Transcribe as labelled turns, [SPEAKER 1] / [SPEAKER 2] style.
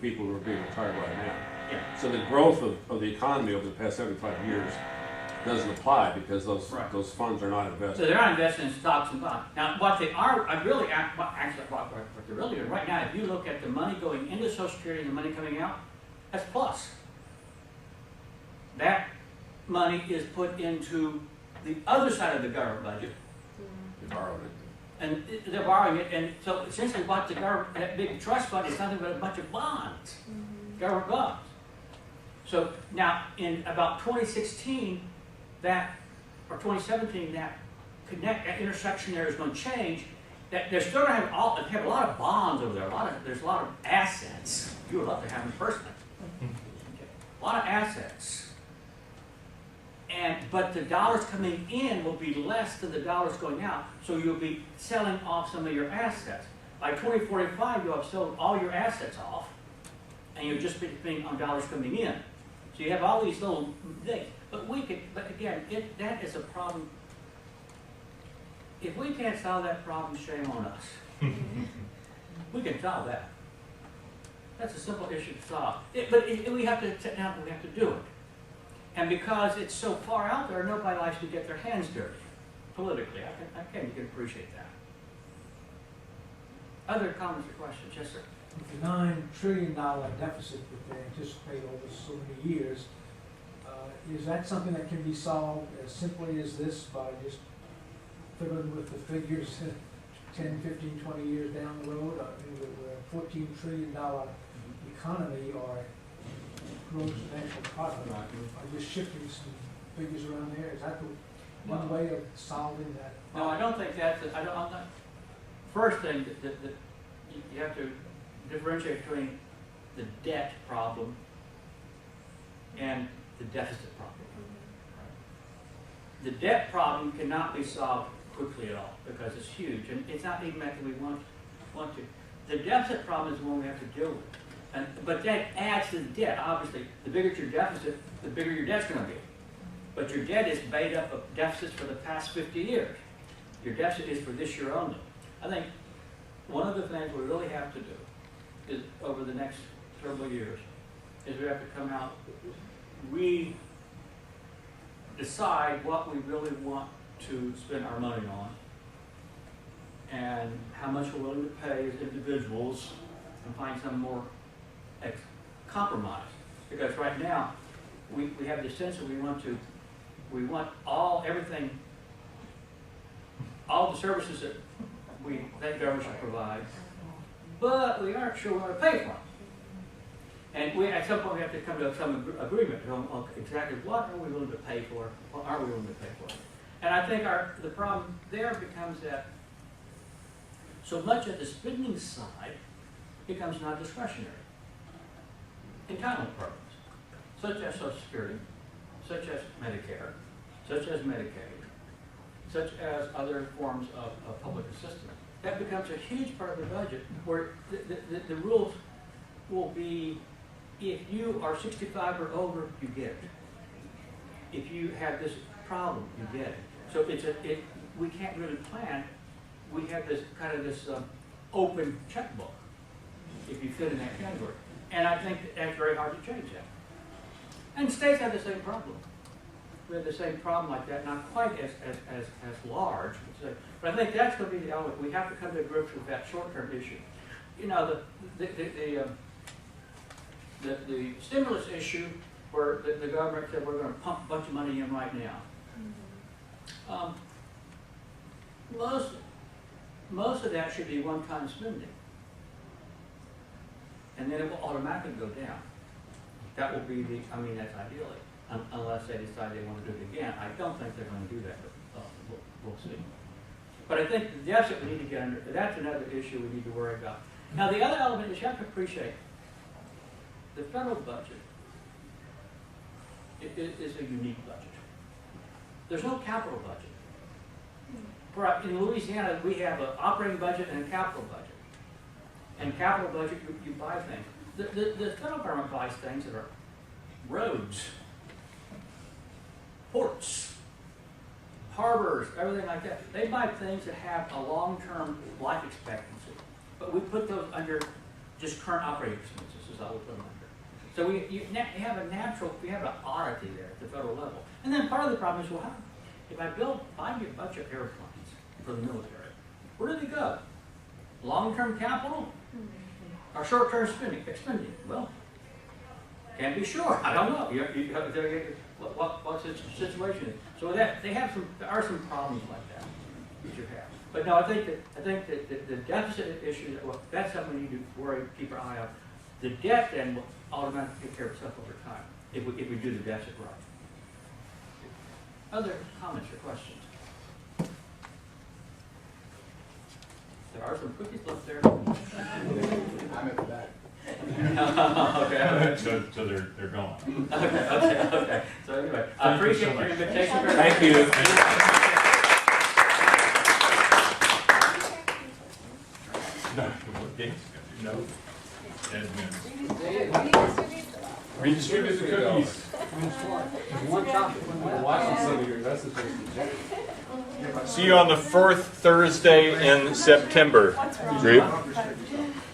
[SPEAKER 1] people who are being retired right now.
[SPEAKER 2] Yeah.
[SPEAKER 1] So the growth of the economy over the past 75 years doesn't apply because
[SPEAKER 2] Right.
[SPEAKER 1] those funds are not
[SPEAKER 2] So
[SPEAKER 1] invested.
[SPEAKER 2] they're not investing in stocks and bonds. Now, what they are, actually, what they're really doing right now, if you look at the money going into Social Security and the money coming out, that's plus. That money is put into the other side of the government budget,
[SPEAKER 1] They borrowed it.
[SPEAKER 2] and they're borrowing it, and so essentially what the government, that big trust fund is nothing but a bunch of bonds, government bonds. So now, in about 2016, or 2017, that intersection there is going to change. That they're still going to have a lot of bonds over there. There's a lot of assets. You would love to have them personally. Okay. A lot of assets. But the dollars coming in will be less than the dollars going out. So you'll be selling off some of your assets. By 2045, you'll have sold all your assets off, and you'll just be paying on dollars coming in. So you have all these little things. But again, that is a problem. If we can't solve that problem, shame on us. We can solve that. That's a simple issue to solve. We have to sit down and we have to do it. And because it's so far out there, nobody likes to get their hands dirty politically. You can appreciate that. Other comments or questions? Yes, sir.
[SPEAKER 3] With the $9 trillion deficit that they anticipate over so many years, is that something that can be solved as simply as this by just fiddling with the figures 10, 15, 20 years down the road? I mean, we're a $14 trillion economy or gross national product. By just shifting some figures around there, is that the one way of solving that?
[SPEAKER 2] No, I don't think that's it. I'm not. First thing that you have to differentiate between the debt problem and the deficit problem. The debt problem cannot be solved quickly at all because it's huge, and it's not even that we want to. The deficit problem is the one we have to deal with, but that adds to the debt. Obviously, the bigger your deficit, the bigger your debt's going to be. But your debt is made up of deficits for the past 50 years. Your deficit is for this year only. I think one of the things we really have to do is, over the next several years, is we have to come out, we decide what we really want to spend our money on and how much we're willing to pay as individuals and find some more compromise. Because right now, we have this sense that we want everything, all the services that government should provide, but we aren't sure we want to pay for them. And at some point we have to come to some agreement on exactly what are we willing to pay for, what are we willing to pay for. And I think the problem there becomes that so much of the spending side becomes non-discretionary. Entitlement programs, such as Social Security, such as Medicare, such as Medicaid, such as other forms of public assistance. That becomes a huge part of the budget where the rules will be, if you are 65 or older, you get it. If you have this problem, you get it. So we can't really plan. We have this kind of this open checkbook if you fit in that category. And I think that's very hard to change that. And states have the same problem. We have the same problem like that, not quite as large, but I think that's going to be the element. We have to come to grips with that short-term issue. You know, the stimulus issue, where the government said we're going to pump a bunch of money in right now. Most of that should be one-time spending, and then it will automatically go down. That will be that's ideally, unless they decide they want to do it again. I don't think they're going to do that, but we'll see. But I think the deficit we need to get under, that's another issue we need to worry about. Now the other element is you have to appreciate the federal budget is a unique budget. There's no capital budget. In Louisiana, we have an operating budget and a capital budget. And capital budget, you buy things. The federal government buys things that are roads, ports, harbors, everything like that. They buy things that have a long-term life expectancy. But we put those under just current operating expenses. is all we put them under. So you have a natural, we have an oddity there at the federal level. And then part of the problem is, well, how, if I buy me a bunch of airplanes for the military, where do they go? Long-term capital or short-term expending? Well, can't be sure. I don't know. What's the situation? So that there are some problems like that you have. But no, I think that the deficit issue, well, that's something we need to worry, keep our eye on. The debt then will automatically take care of itself over time if we do the deficit right. Other comments or questions? There are some cookies left there.
[SPEAKER 4] I'm at the back.
[SPEAKER 2] Okay.
[SPEAKER 5] So they're gone.
[SPEAKER 2] Okay. So anyway, I appreciate your invitation.
[SPEAKER 1] Thank you.
[SPEAKER 5] No.
[SPEAKER 1] Redistribute the cookies.
[SPEAKER 4] One topic.
[SPEAKER 1] I'm watching some of your messages.
[SPEAKER 5] See you on the fourth Thursday in September, group.